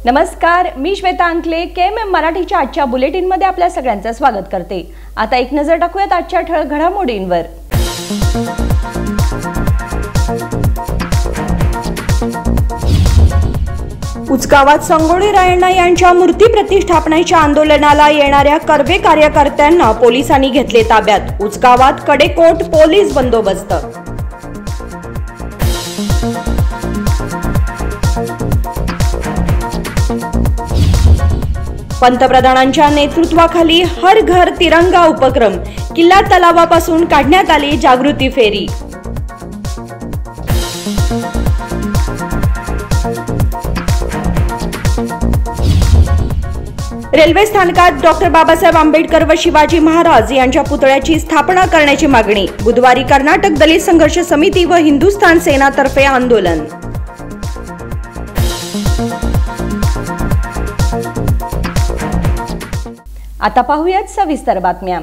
नमस्कार, मी श्वेता अंकले KMM मराठीच्या आजच्या बुलेटिनमध्ये आपल्या सगळ्यांचं स्वागत करते। आता एक नजर टाकूयात आजच्या ठळक घडामोडींवर। उचगावात संगोळी रायण्णा यांच्या मूर्ती प्रतिष्ठापनेच्या आंदोलनाला येणाऱ्या कर्वे कार्यकर्त्यांना पोलिसांनी घेतले ताब्यात। उचगावात कडेकोट पोलीस बंदोबस्त। पंतप्रधानांच्या नेतृत्वाखाली हर घर तिरंगा उपक्रम, किल्ला तलावापासून काढण्यात आली जागृती फेरी। रेल्वे स्थानकात डॉक्टर बाबासाहेब आंबेडकर व शिवाजी महाराज यांच्या पुतळ्याची स्थापना करण्याची मागणी। बुधवारी कर्नाटक दलित संघर्ष समिती व हिंदुस्थान सेनातर्फे आंदोलन। आता पाहूयात सविस्तर बातम्या।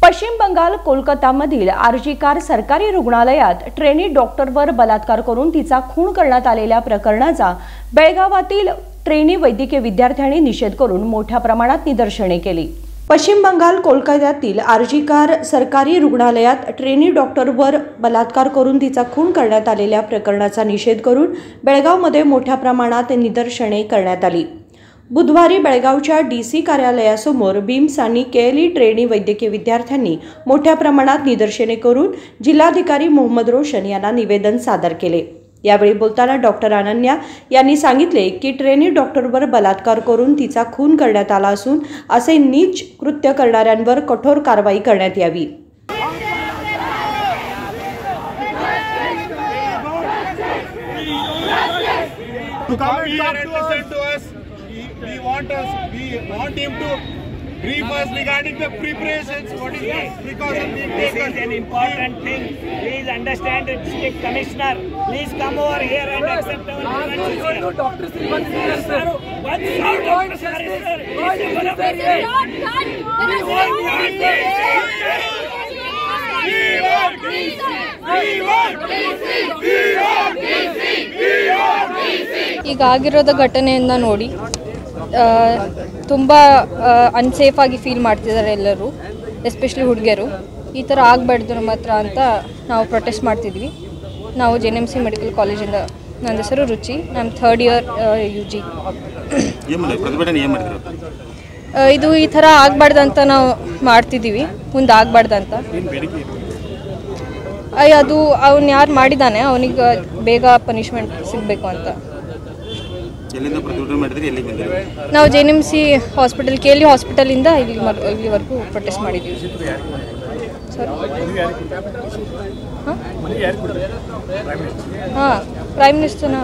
पश्चिम बंगाल कोलकातामधील आरजीकर सरकारी रुग्णालयात ट्रेनी डॉक्टरवर बलात्कार करून तिचा खून करण्यात आलेल्या प्रकरणाचा बेळगावातील ट्रेनी वैद्यकीय विद्यार्थ्यांनी निषेध करून मोठ्या प्रमाणात निदर्शने केली। पश्चिम बंगाल कोलकात्यातील आरजीकर सरकारी रुग्णालयात ट्रेनी डॉक्टरवर बलात्कार करून तिचा खून करण्यात आलेल्या प्रकरणाचा निषेध करून बेळगावमध्ये मोठ्या प्रमाणात निदर्शने करण्यात आली। बुधवारी बेळगावच्या DC कार्यालयासमोर बीम्स आणि केएलई ट्रेनी वैद्यकीय विद्यार्थ्यांनी मोठ्या प्रमाणात निदर्शने करून जिल्हाधिकारी मोहम्मद रोशन यांना निवेदन सादर केले। यावेळी बोलताना डॉक्टर अनन्या यांनी सांगितले की ट्रेनी डॉक्टरवर बलात्कार करून तिचा खून करण्यात आला असून असे नीच कृत्य करणाऱ्यांवर कठोर कारवाई करण्यात यावी। We want him to brief us regarding the preparations. What is the precaution being taken? This is an important thing. Please understand it, District Commissioner. Please come over here and accept our grievances here. Dr. Srivan Sir. What's our Dr. Sir? ಈಗ ಆಗಿರೋದ ಘಟನೆಯನ್ನ ನೋಡಿ ತುಂಬ unsafe ಆಗಿ feel ಮಾಡ್ತಿದ್ದಾರೆ ಎಲ್ಲರೂ, especially ಹುಡುಗಿಯರು। ಈ ಥರ ಆಗಬಾರ್ದು ನಮ್ಮ ಹತ್ರ ಅಂತ ನಾವು ಪ್ರೊಟೆಸ್ಟ್ ಮಾಡ್ತಿದ್ವಿ। ನಾವು JNMC ಮೆಡಿಕಲ್ ಕಾಲೇಜಿಂದ, ನನ್ನ ಹೆಸರು ರುಚಿ, ನಾನು 3rd ಇಯರ್ UG। ಇದು ಈ ಥರ ಆಗಬಾರ್ದಂತ ನಾವು ಮಾಡ್ತಿದ್ದೀವಿ, ಮುಂದೆ ಆಗಬಾರ್ದಂತ। ಅದು ಅವನು ಯಾರು ಮಾಡಿದ್ದಾನೆ ಅವನಿಗೆ ಬೇಗ ಪನಿಷ್ಮೆಂಟ್ ಸಿಗಬೇಕು ಅಂತ ನಾವು JNMC ಹಾಸ್ಪಿಟಲ್, KLE ಹಾಸ್ಪಿಟಲಿಂದ ಇಲ್ಲಿವರೆಗೂ ಪ್ರೊಟೆಸ್ಟ್ ಮಾಡಿದ್ದೀವಿ ಸರ್। हां, प्राईम मिनिस्टरना।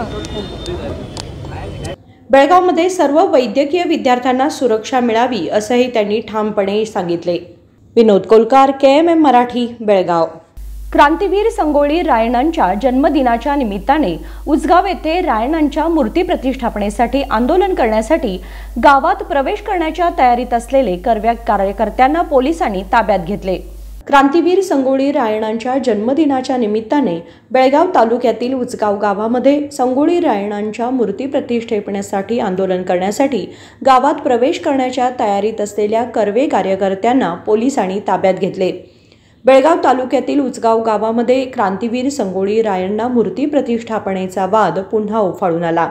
बेळगावमध्ये सर्व वैद्यकीय विद्यार्थ्यांना सुरक्षा मिळावी असंही त्यांनी ठामपणे सांगितले। विनोद कोलकार, KMM मराठी, बेळगाव। क्रांतीवीर संगोळी रायण्णांच्या जन्मदिनाच्या निमित्ताने उचगाव येथे रायण्णांच्या मूर्ती प्रतिष्ठापनेसाठी आंदोलन करण्यासाठी गावात प्रवेश करण्याच्या तयारीत असलेले कर्वे कार्यकर्त्यांना पोलिसांनी ताब्यात घेतले। क्रांतीवीर संगोळी रायण्णांच्या जन्मदिनाच्या निमित्ताने बेळगाव तालुक्यातील उचगाव गावामध्ये संगोळी रायण्णांच्या मूर्ती प्रतिष्ठापनेसाठी आंदोलन करण्यासाठी गावात प्रवेश करण्याच्या तयारीत असलेल्या कर्वे कार्यकर्त्यांना पोलिसांनी ताब्यात घेतले। बेळगाव तालुक्यातील उचगाव गावामध्ये क्रांतीवीर संगोळी रायण्णा मूर्ती प्रतिष्ठापनेचा वाद पुन्हा उफाळून आला।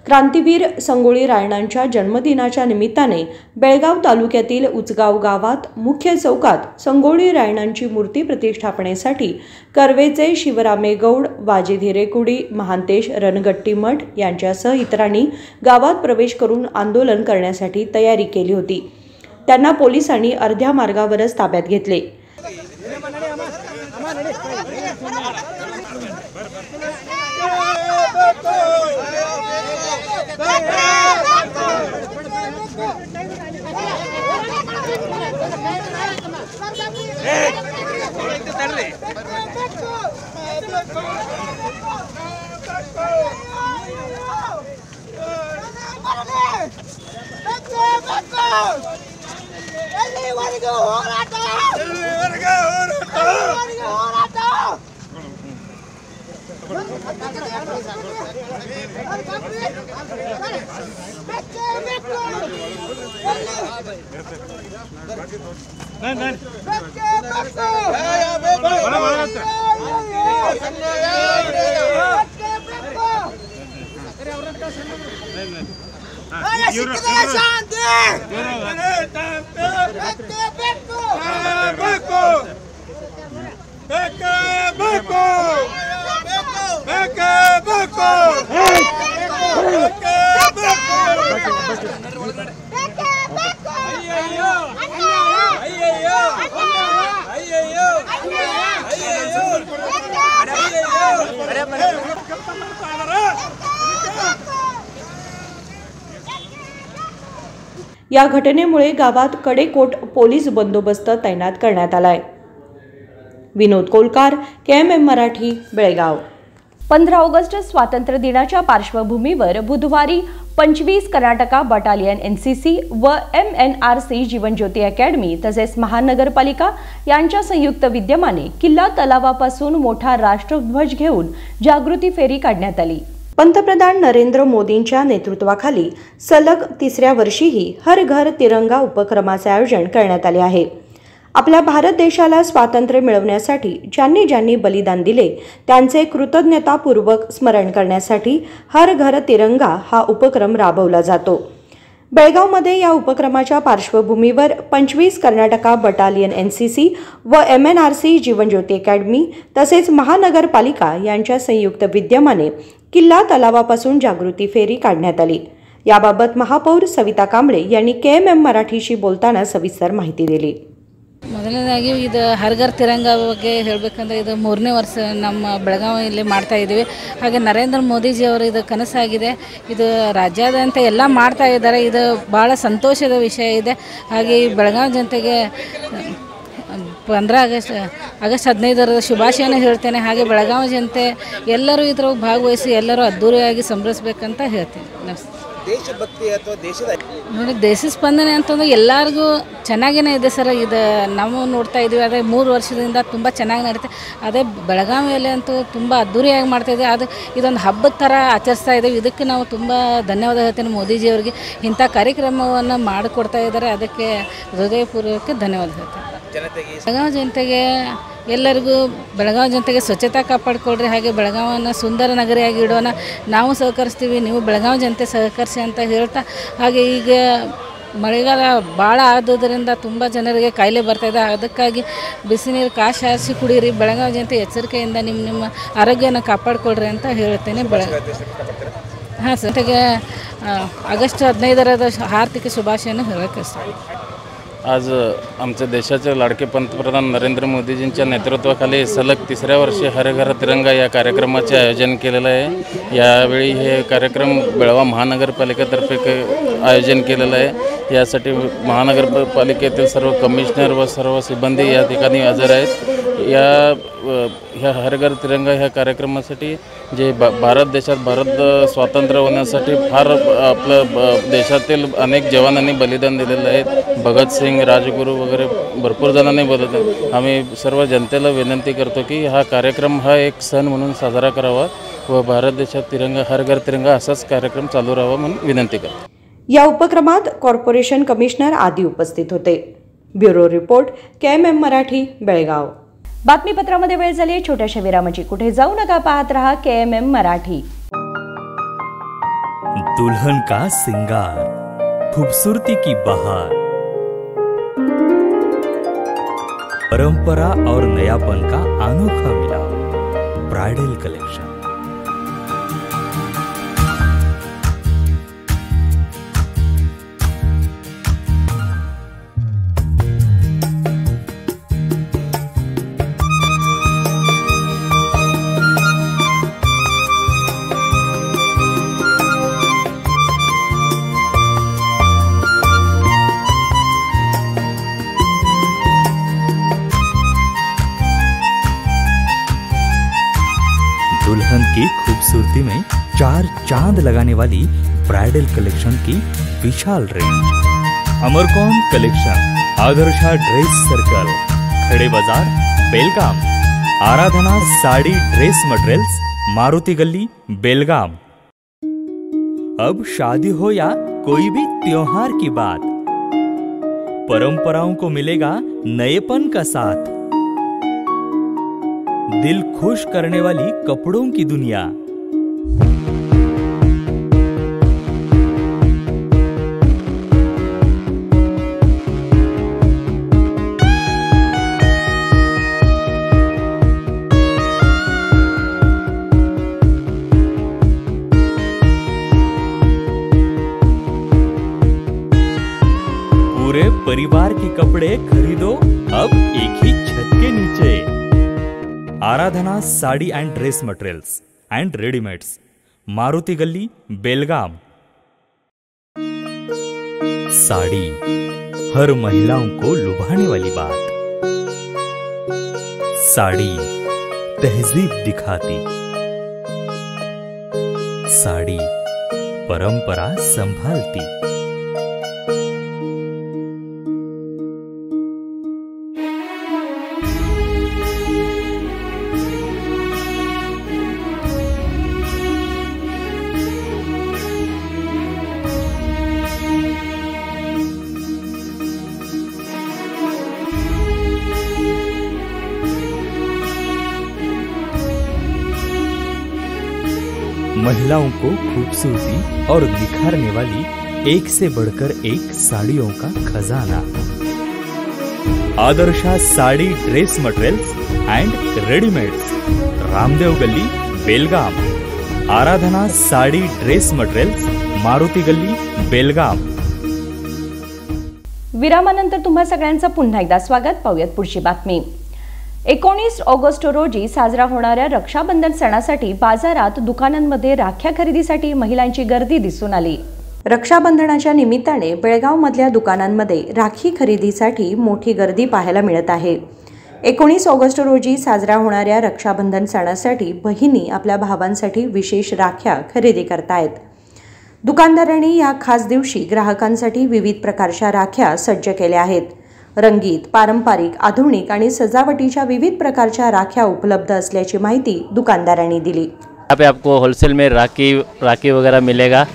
क्रांतीवीर संगोळी रायण्णांच्या जन्मदिनाच्या निमित्ताने बेळगाव तालुक्यातील उचगाव गावात मुख्य चौकात संगोळी रायण्णांची मूर्ती प्रतिष्ठापनेसाठी कर्वेचे शिवरामे गौड, वाजी धीरेकुडी, महांतेश रणगट्टीमठ यांच्यासह इतरांनी गावात प्रवेश करून आंदोलन करण्यासाठी तयारी केली होती। त्यांना पोलिसांनी अर्ध्या मार्गावरच ताब्यात घेतले। या घटनेमुळे गावात कडेकोट पोलीस बंदोबस्त तैनात करण्यात आलाय. विनोद कोलकार, KMM मराठी, बेळगाव. 15 ऑगस्ट स्वातंत्र्य दिनाच्या पार्श्वभूमीवर बुधवारी 25 कर्नाटका बटालियन NCC व MNRC जीवनज्योती अकॅडमी तसेच महानगरपालिका यांच्या संयुक्त विद्यमाने किल्ला तलावापासून मोठा राष्ट्रध्वज घेऊन जागृती फेरी काढण्यात आली. पंतप्रधान नरेंद्र मोदींच्या नेतृत्वाखाली सलग 3ऱ्या वर्षीही हर घर तिरंगा उपक्रमाचे आयोजन करण्यात आले आहे. आपल्या भारत देशाला स्वातंत्र्य मिळवण्यासाठी ज्यांनी ज्यांनी बलिदान दिले त्यांचे कृतज्ञतापूर्वक स्मरण करण्यासाठी हर घर तिरंगा हा उपक्रम राबवला जातो. बेळगावमध्ये या उपक्रमाच्या पार्श्वभूमीवर 25 कर्नाटका बटालियन NCC व MNRC जीवनज्योती अकॅडमी तसेच महानगरपालिका यांच्या संयुक्त विद्यमाने किल्ला तलावापासून जागृती फेरी काढण्यात आली. याबाबत महापौर सविता कांबळे यांनी KMM मराठीशी बोलताना सविस्तर माहिती दिली. ಮೊದಲನೇದಾಗಿ ಇದು ಹರ್ಘರ್ ತಿರಂಗ ಬಗ್ಗೆ ಹೇಳಬೇಕಂದ್ರೆ ಇದು 3ನೇ ವರ್ಷ ನಮ್ಮ ಬೆಳಗಾವಿಯಲ್ಲಿ ಮಾಡ್ತಾ ಇದ್ದೀವಿ. ಹಾಗೆ ನರೇಂದ್ರ ಮೋದಿಜಿಯವರು ಇದು ಕನಸಾಗಿದೆ. ಇದು ರಾಜ್ಯಾದ್ಯಂತ ಎಲ್ಲ ಮಾಡ್ತಾ ಇದ್ದಾರೆ. ಇದು ಭಾಳ ಸಂತೋಷದ ವಿಷಯ ಇದೆ. ಹಾಗೆ ಈ ಬೆಳಗಾವಿ ಜನತೆಗೆ 15 ಆಗಸ್ಟ್ 15ರ ಶುಭಾಶಯನ ಹೇಳ್ತೇನೆ. ಹಾಗೆ ಬೆಳಗಾವಿ ಜನತೆ ಎಲ್ಲರೂ ಇದರ ಭಾಗವಹಿಸಿ ಎಲ್ಲರೂ ಅದ್ದೂರಿಯಾಗಿ ಸಂಭ್ರಮಿಸಬೇಕಂತ ಹೇಳ್ತೀನಿ. ನಮಸ್ತೆ. ದೇಶಭಕ್ತಿ ಅಥವಾ ದೇಶದ ನೋಡಿ, ದೇಶ ಸ್ಪಂದನೆ ಅಂತಂದ್ರೆ ಎಲ್ಲರಿಗೂ ಚೆನ್ನಾಗೇ ಇದೆ ಸರ್. ಇದು ನಾವು ನೋಡ್ತಾ ಇದ್ದೀವಿ. ಅದೇ 3 ವರ್ಷದಿಂದ ತುಂಬ ಚೆನ್ನಾಗಿ ನಡೀತೆ. ಅದೇ ಬೆಳಗಾವಿಯಲ್ಲಿ ಅಂತೂ ತುಂಬ ಅದ್ದೂರಿಯಾಗಿ ಮಾಡ್ತಾಯಿದ್ದೀವಿ. ಅದು ಇದೊಂದು ಹಬ್ಬದ ಥರ ಆಚರಿಸ್ತಾ ಇದ್ದೀವಿ. ಇದಕ್ಕೆ ನಾವು ತುಂಬ ಧನ್ಯವಾದ ಹೇಳ್ತೇನೆ ಮೋದಿಜಿಯವರಿಗೆ. ಇಂಥ ಕಾರ್ಯಕ್ರಮವನ್ನು ಮಾಡಿಕೊಡ್ತಾ ಇದ್ದಾರೆ. ಅದಕ್ಕೆ ಹೃದಯಪೂರ್ವಕ ಧನ್ಯವಾದ ಹೇಳ್ತೇನೆ. ಬೆಳಗಾವಿ ಜನತೆಗೆ ಎಲ್ಲರಿಗೂ ಬೆಳಗಾವಿ ಜನತೆಗೆ ಸ್ವಚ್ಛತಾ ಕಾಪಾಡಿಕೊಳ್ರಿ. ಹಾಗೆ ಬೆಳಗಾವಿಯನ್ನು ಸುಂದರ ನಗರಿಯಾಗಿ ಇಡೋಣ. ನಾವು ಸಹಕರಿಸ್ತೀವಿ, ನೀವು ಬೆಳಗಾವಿ ಜನತೆ ಸಹಕರಿಸಿ ಅಂತ ಹೇಳ್ತಾ, ಹಾಗೆ ಈಗ ಮಳೆಗಾಲ ಭಾಳ ಆದುದರಿಂದ ತುಂಬ ಜನರಿಗೆ ಕಾಯಿಲೆ ಬರ್ತಾಯಿದೆ. ಅದಕ್ಕಾಗಿ ಬಿಸಿ ನೀರು ಕಾಶಿ ಹಾರಿಸಿ ಕುಡೀರಿ. ಬೆಳಗಾವಿ ಜನತೆ ಎಚ್ಚರಿಕೆಯಿಂದ ನಿಮ್ಮ ಆರೋಗ್ಯನ ಕಾಪಾಡಿಕೊಳ್ರಿ ಅಂತ ಹೇಳ್ತೇನೆ. ಹಾಂ ಸರ್, ಜೊತೆಗೆ ಆಗಸ್ಟ್ 15ರ ಹಾರ್ದಿಕ ಶುಭಾಶಯನ ಹೇಳಕ್ಕೆ ಇಷ್ಟ. आज आमच्या देशाचे लाडके पंतप्रधान नरेंद्र मोदीजींच्या नेतृत्वाखाली सलग 3ऱ्या वर्षी हर घर तिरंगा या कार्यक्रमाचे आयोजन केलेलं आहे. यावेळी हे कार्यक्रम बेळगाव महानगरपालिकेतर्फे आयोजन केलेलं आहे. यासाठी महानगरपालिकेतील सर्व कमिशनर व सर्व सिब्बंदी या ठिकाणी हजर आहेत. ह्या हर घर तिरंगा ह्या कार्यक्रमासाठी जे भारत देशात स्वातंत्र्य होण्यासाठी फार आपलं देशातील अनेक जवानांनी बलिदान दिलेलं आहे. भगतसिंग, राजगुरू वगैरे भरपूर जणांनी बलिदान. आम्ही सर्व जनतेला विनंती करतो की हा कार्यक्रम हा एक सण म्हणून साजरा करावा व भारत देशात तिरंगा हर घर तिरंगा असाच कार्यक्रम चालू राहावा म्हणून विनंती करतो. या उपक्रमात कॉर्पोरेशन कमिशनर आदी उपस्थित होते. Bureau report, KMM Marathi, Belgaum. बातमीपत्रामध्ये वेळ झाली छोट्याशा विरामाची. कुठे जाऊ नका, पाहत रहा KMM मराठी. दुल्हन का सिंगार, खूबसूरती की बहार, परंपरा और नयापन का अनोखा मिलाप, ब्राइडल कलेक्शन. दुल्हन की खूबसूरती में 4 चांद लगाने वाली ब्राइडल कलेक्शन की विशाल range. Amarkon collection, Adarsha dress circle, Khade Bazar, Belgaum. Aradhana sari dress materials, Maruti Gali Belgaum. अब शादी हो या कोई भी त्योहार की बात, परंपराओं को मिलेगा नएपन का साथ। दिल खुश करने वाली कपड़ों की दुनिया। पूरे परिवार के कपड़े खरीदो अब एक ही छत के नीचे। Aradhana sari and dress materials and readymades, Maruti Gali Belgaum. Sari हर महिलाओं को लुभाने वाली बात। साड़ी तहजीब दिखाती, साड़ी परंपरा संभालती। महिलाओं को खूबसूरती और निखारने वाली एक से बढ़कर एक साड़ियों का खजाना। Adarsha sari dress materials and readymades, Ramdev Gali Belgaum. Aradhana sari dress materials, Maruti Gali Belgaum. विरामानंतर तुम्हा सगळ्यांचं पुन्हा एकदा स्वागत। पाहूयात पुढची बातमी। 19 ऑगस्ट रोजी साजरा होणाऱ्या रक्षाबंधन सणासाठी बाजारात दुकानांमध्ये राख्या खरेदीसाठी महिलांची गर्दी दिसून आली। रक्षाबंधनाच्या निमित्ताने बेळगावमधल्या दुकानांमध्ये राखी खरेदीसाठी मोठी गर्दी पाहायला मिळत आहे। 19 ऑगस्ट रोजी साजरा होणाऱ्या रक्षाबंधन सणासाठी बहिणी आपल्या भावांसाठी विशेष राख्या खरेदी करतायत। दुकानदारांनी या खास दिवशी ग्राहकांसाठी विविध प्रकारच्या राख्या सज्ज केल्या आहेत। रंगीत, पारंपरिक, आधुनिक आणि सजावटीच्या विविध प्रकारच्या राख्या उपलब्ध असल्याची माहिती दुकानदारांनी दिली। यहाँ पे आपको होलसेल में राखी वगैरह मिलेगा।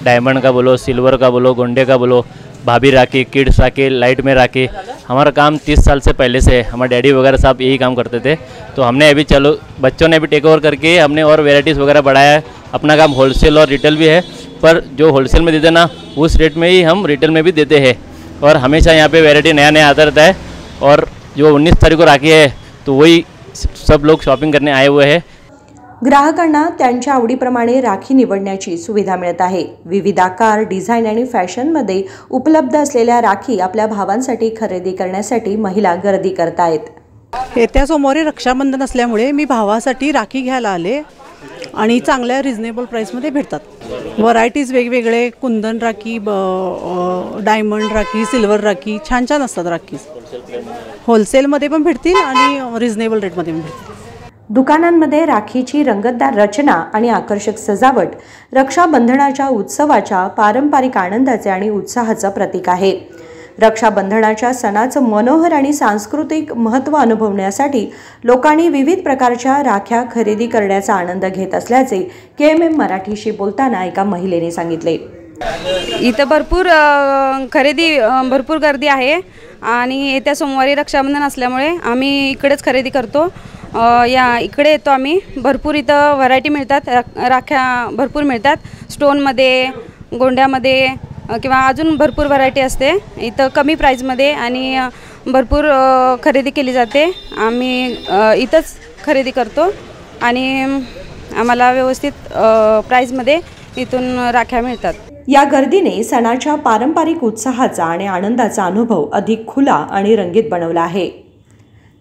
डायमंड का बोलो, सिल्वर का बोलो, गोंडे का बोलो, भाभी राखी, किड्स राखी, लाइट में राखी। हमारा काम 30 साल से पहले से हमारे डैडी वगैरह साहब यही काम करते थे, तो हमने अभी चलो बच्चों ने भी टेक ओवर करके हमने और वेराइटीज़ वगैरह बढ़ाया है। अपना काम होलसेल और रिटेल भी है, पर जो होलसेल में देते ना उस रेट में ही हम रिटेल में भी देते हैं। और हमेशा यहाँ पे वैरायटी नया नया आता रहता है। और जो 19 तारीख को राखी है तो वही सब लोग शॉपिंग करने आए हुए हैं। ग्राहकांना त्यांच्या आवडीप्रमाणे राखी निवडण्याची सुविधा मिळत आहे। विविध आकार, डिझाईन आणि फॅशनमध्ये उपलब्ध असलेल्या राखी आपल्या भावांसाठी खरेदी करण्यासाठी महिला गर्दी करतायत। येत्या सोमवारी रक्षाबंधन असल्यामुळे मी भावासाठी राखी घ्यायला आले आणि चांगल्या रिजनेबल प्राइसमध्ये भेटतात। व्हरायटीज वेगवेगळे, कुंदन राखी, डायमंड राखी, सिल्वर राखी, छान छान असतात राखी। होलसेलमध्ये पण भेटतील आणि रिजनेबल रेटमध्ये पण भेटतील। दुकानांमध्ये राखीची रंगतदार रचना आणि आकर्षक सजावट रक्षाबंधनाच्या उत्सवाच्या पारंपरिक आनंदाचे आणि उत्साहाचे प्रतीक आहे। रक्षाबंधनाच्या सणाचं मनोहर आणि सांस्कृतिक महत्त्व अनुभवण्यासाठी लोकांनी विविध प्रकारच्या राख्या खरेदी करण्याचा आनंद घेत असल्याचे KMM मराठीशी बोलताना एका महिलेने सांगितले। इथं भरपूर गर्दी आहे आणि येत्या सोमवारी रक्षाबंधन असल्यामुळे आम्ही इकडेच खरेदी करतो। या इकडे येतो आम्ही। भरपूर इथं व्हरायटी मिळतात, राख्या भरपूर मिळतात, स्टोनमध्ये, गोंड्यामध्ये किंवा अजून भरपूर व्हरायटी असते इथं कमी प्राईजमध्ये आणि भरपूर खरेदी केली जाते। आम्ही इथंच खरेदी करतो आणि आम्हाला व्यवस्थित प्राईजमध्ये इथून राख्या मिळतात। या गर्दीने सणाच्या पारंपरिक उत्साहाचा आणि आनंदाचा अनुभव अधिक खुला आणि रंगीत बनवला आहे।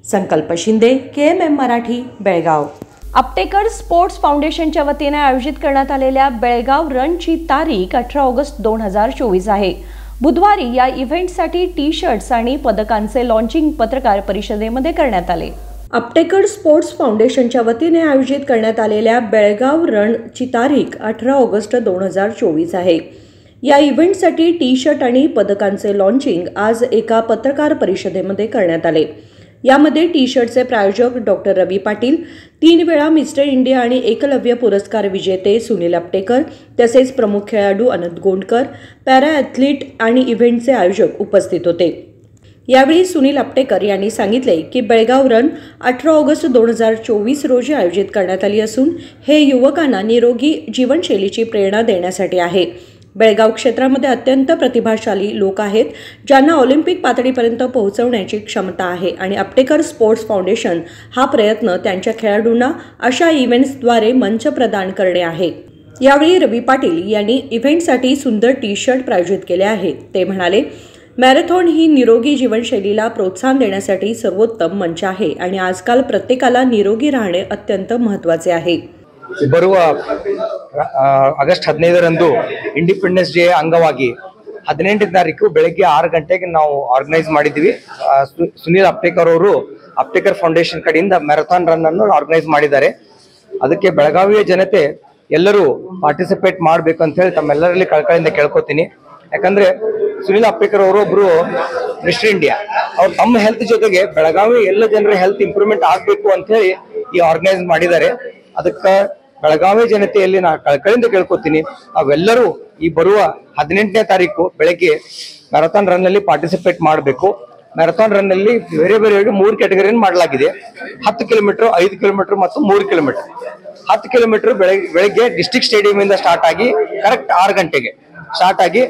संकल्प शिंदे, KMM मराठी, बेळगाव। आपटेकर स्पोर्ट्स फाउंडेशनच्या वतीने आयोजित करण्यात आलेल्या बेळगाव रनची तारीख 18 ऑगस्ट 2024 आहे। बुधवारी या इव्हेंटसाठी टी-शर्ट्स आणि पदकांचे लॉन्चिंग पत्रकार परिषदेमध्ये करण्यात आले। आपटेकर स्पोर्ट्स फाउंडेशनच्या वतीने आयोजित करण्यात आलेल्या बेळगाव रनची तारीख 18 ऑगस्ट 2024 आहे। या इव्हेंटसाठी टी-शर्ट आणि पदकांचे लॉन्चिंग आज एका पत्रकार परिषदेमध्ये करण्यात आले। यामध्ये टी शर्टचे प्रायोजक डॉक्टर रवी पाटील, 3 वेळा मिस्टर इंडिया आणि एकलव्य पुरस्कार विजेते सुनील अपटेकर तसेच प्रमुख खेळाडू अनंत गोंडकर, पॅरा ॲथलीट आणि इव्हेंटचे आयोजक उपस्थित होते। यावेळी सुनील अपटेकर यांनी सांगितले की बेळगाव रन 18 ऑगस्ट 2024 रोजी आयोजित करण्यात आली असून हे युवकांना निरोगी जीवनशैलीची प्रेरणा देण्यासाठी आहे। बेळगाव क्षेत्रामध्ये अत्यंत प्रतिभाशाली लोक आहेत ज्यांना ऑलिम्पिक पातळीपर्यंत पोहोचवण्याची क्षमता आहे आणि अपटेकर स्पोर्ट्स फाउंडेशन हा प्रयत्न त्यांच्या खेळाडूंना अशा इव्हेंट्सद्वारे मंच प्रदान करणे आहे। यावेळी रवी पाटील यांनी इव्हेंटसाठी सुंदर टी शर्ट प्रायोजित केले आहेत। ते म्हणाले, मॅरेथॉन ही निरोगी जीवनशैलीला प्रोत्साहन देण्यासाठी सर्वोत्तम मंच आहे आणि आजकाल प्रत्येकाला निरोगी राहणे अत्यंत महत्त्वाचे आहे। ಬರುವ ಆಗಸ್ಟ್ 15ರಂದು ಇಂಡಿಪೆಂಡೆನ್ಸ್ ಡೇ ಅಂಗವಾಗಿ 18ನೇ ತಾರೀಕು ಬೆಳಗ್ಗೆ 6 ಗಂಟೆಗೆ ನಾವು ಆರ್ಗನೈಸ್ ಮಾಡಿದ್ದೀವಿ। ಸುನೀಲ್ ಅಪ್ಟೇಕರ್ ಅವರು ಅಪ್ಟೇಕರ್ ಫೌಂಡೇಶನ್ ಕಡೆಯಿಂದ ಮ್ಯಾರಥಾನ್ ರನ್ ಅನ್ನು ಆರ್ಗನೈಸ್ ಮಾಡಿದ್ದಾರೆ। ಅದಕ್ಕೆ ಬೆಳಗಾವಿಯ ಜನತೆ ಎಲ್ಲರೂ ಪಾರ್ಟಿಸಿಪೇಟ್ ಮಾಡಬೇಕು ಅಂತ ಹೇಳಿ ತಮ್ಮೆಲ್ಲರಲ್ಲಿ ಕಳಕಳಿಯಿಂದ ಕೇಳ್ಕೊತೀನಿ। ಯಾಕಂದ್ರೆ ಸುನೀಲ್ ಅಪ್ಟೇಕರ್ ಅವರು ಒಬ್ರು ಮಿಸ್ಟರ್ ಇಂಡಿಯಾ, ಅವ್ರು ತಮ್ಮ ಹೆಲ್ತ್ ಜೊತೆಗೆ ಬೆಳಗಾವಿ ಎಲ್ಲ ಜನರ ಹೆಲ್ತ್ ಇಂಪ್ರೂವ್ಮೆಂಟ್ ಆಗಬೇಕು ಅಂತ ಹೇಳಿ ಈ ಆರ್ಗನೈಸ್ ಮಾಡಿದ್ದಾರೆ। ಅದಕ್ಕೆ ಬೆಳಗಾವಿ ಜನತೆಯಲ್ಲಿ ನಾನು ಕಳಕಳಿಯಿಂದ ಕೇಳ್ಕೊತೀನಿ, ನಾವೆಲ್ಲರೂ ಈ ಬರುವ 18ನೇ ತಾರೀಕು ಬೆಳಗ್ಗೆ ಮ್ಯಾರಥಾನ್ ರನ್ ಅಲ್ಲಿ ಪಾರ್ಟಿಸಿಪೇಟ್ ಮಾಡಬೇಕು। ಮ್ಯಾರಥಾನ್ ರನ್ ಅಲ್ಲಿ ಬೇರೆ ಬೇರೆ 3 ಕ್ಯಾಟಗರಿಯನ್ನು ಮಾಡಲಾಗಿದೆ, 10 ಕಿಲೋಮೀಟರ್, 5 ಕಿಲೋಮೀಟರ್ ಮತ್ತು 3 ಕಿಲೋಮೀಟರ್। 10 ಕಿಲೋಮೀಟರ್ ಬೆಳಗ್ಗೆ ಡಿಸ್ಟ್ರಿಕ್ಟ್ ಸ್ಟೇಡಿಯಂ ಇಂದ ಸ್ಟಾರ್ಟ್ ಆಗಿ ಕರೆಕ್ಟ್ 6 ಗಂಟೆಗೆ ಸ್ಟಾರ್ಟ್ ಆಗಿ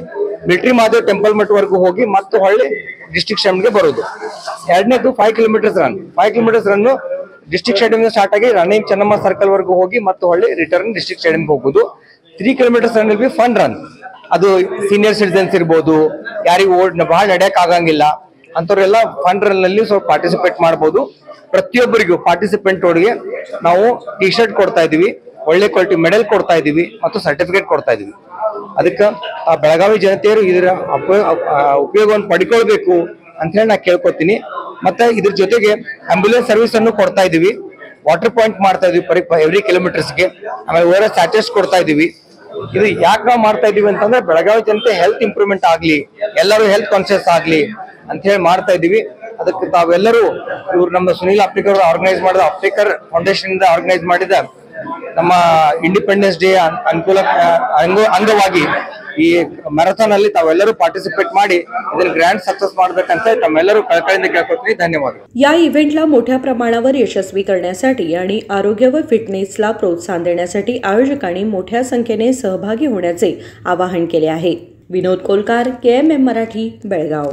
ಮಿಲಿಟರಿ ಮಾದೇವ್ ಟೆಂಪಲ್ ಮಠವರೆಗೂ ಹೋಗಿ ಮತ್ತೆ ಹೊಳ್ಳಿ ಡಿಸ್ಟ್ರಿಕ್ಟ್ ಸ್ಟೇಡಿಯಂಗೆ ಬರೋದು। ಎರಡನೇದು 5 kilometres run. 5 kilometres run district stadium start ಆಗಿ ರಾಣಿ ಚೆನ್ನಮ್ಮ ಸರ್ಕಲ್ ವರೆಗೂ ಹೋಗಿ ಮತ್ತೆ ಹೊಳ್ಳಿ ರಿಟರ್ನ್ ಡಿಸ್ಟ್ರಿಕ್ಟ್ ಸ್ಟೇಡಿಯಂಗೆ ಹೋಗೋದು। 3 kilometres run will be fun run. ಅದು ಸೀನಿಯರ್ ಸಿಟಿಜನ್ಸ್ ಇರ್ಬೋದು, ಯಾರಿಗೂ ಬಹಳ ನಡೆಯಕ್ ಆಗಂಗಿಲ್ಲ ಅಂತವ್ರೆಲ್ಲ ಫನ್ ರನ್ ನಲ್ಲಿ ಸ್ವಲ್ಪ ಪಾರ್ಟಿಸಿಪೇಟ್ ಮಾಡಬಹುದು। ಪ್ರತಿಯೊಬ್ಬರಿಗೂ ಪಾರ್ಟಿಸಿಪೆಂಟ್ ಒಳಗೆ ನಾವು ಟಿ ಶರ್ಟ್ ಕೊಡ್ತಾ ಇದೀವಿ, ಒಳ್ಳೆ ಕ್ವಾಲಿಟಿ ಮೆಡಲ್ ಕೊಡ್ತಾ ಇದೀವಿ ಮತ್ತು ಸರ್ಟಿಫಿಕೇಟ್ ಕೊಡ್ತಾ ಇದೀವಿ। ಅದಕ್ಕೆ ಆ ಬೆಳಗಾವಿ ಜನತೆಯರು ಇದರ ಉಪಯೋಗವನ್ನು ಪಡ್ಕೊಳ್ಬೇಕು ಅಂತ ಹೇಳಿ ನಾ ಕೇಳ್ಕೊತೀನಿ। ಮತ್ತೆ ಇದ್ರ ಜೊತೆಗೆ ಆಂಬ್ಯುಲೆನ್ಸ್ ಸರ್ವಿಸ್ ಅನ್ನು ಕೊಡ್ತಾ ಇದೀವಿ, ವಾಟರ್ ಪಾಯಿಂಟ್ ಮಾಡ್ತಾ ಇದೀವಿ ಎವ್ರಿ ಕಿಲೋಮೀಟರ್ಸ್ಗೆ, ಆಮೇಲೆ ಓಆರ್ಎಸ್ ಸ್ಯಾಚೆಟ್ಸ್ ಕೊಡ್ತಾ ಇದೀವಿ। ಇದು ಯಾಕೆ ನಾವು ಮಾಡ್ತಾ ಇದೀವಿ ಅಂತಂದ್ರೆ ಬೆಳಗಾವಿ ಜನತೆ ಹೆಲ್ತ್ ಇಂಪ್ರೂವ್ಮೆಂಟ್ ಆಗ್ಲಿ, ಎಲ್ಲರೂ ಹೆಲ್ತ್ ಕಾನ್ಶಿಯಸ್ ಆಗ್ಲಿ ಅಂತ ಹೇಳಿ ಮಾಡ್ತಾ ಇದೀವಿ। ಅದಕ್ಕೆ ತಾವೆಲ್ಲರೂ ಇವ್ರು ನಮ್ಮ ಸುನೀಲ್ ಅಪ್ಟೇಕರ್ ಆರ್ಗನೈಸ್ ಮಾಡಿದ ಅಪ್ಟೇಕರ್ ಫೌಂಡೇಶನ್ ಇಂದ ಆರ್ಗನೈಸ್ ಮಾಡಿದ ನಮ್ಮ ಇಂಡಿಪೆಂಡೆನ್ಸ್ ಡೇ ಅನುಕೂಲ ಅಂಗವಾಗಿ ಈ ಮ್ಯಾರಥಾನ್ ಅಲ್ಲಿ ತಾವೆಲ್ಲರೂ पार्टिसिपेट ಮಾಡಿ ಇದನ್ನ ಗ್ರ್ಯಾಂಡ್ सक्सेस ಮಾಡಬೇಕಂತ ತಮ್ಮೆಲ್ಲರೂ ಕಳಕಳಿಯಿಂದ ಕೇಳ್ಕೊತೀನಿ। ಧನ್ಯವಾದಗಳು। या इव्हेंटला मोठ्या प्रमाणावर यशस्वी करण्यासाठी आणि आरोग्य व फिटनेसला प्रोत्साहन देण्यासाठी आयोजकांनी मोठ्या संख्येने सहभागी होण्याचे आवाहन केले आहे। विनोद कोलकार, KMM मराठी, बेळगाव।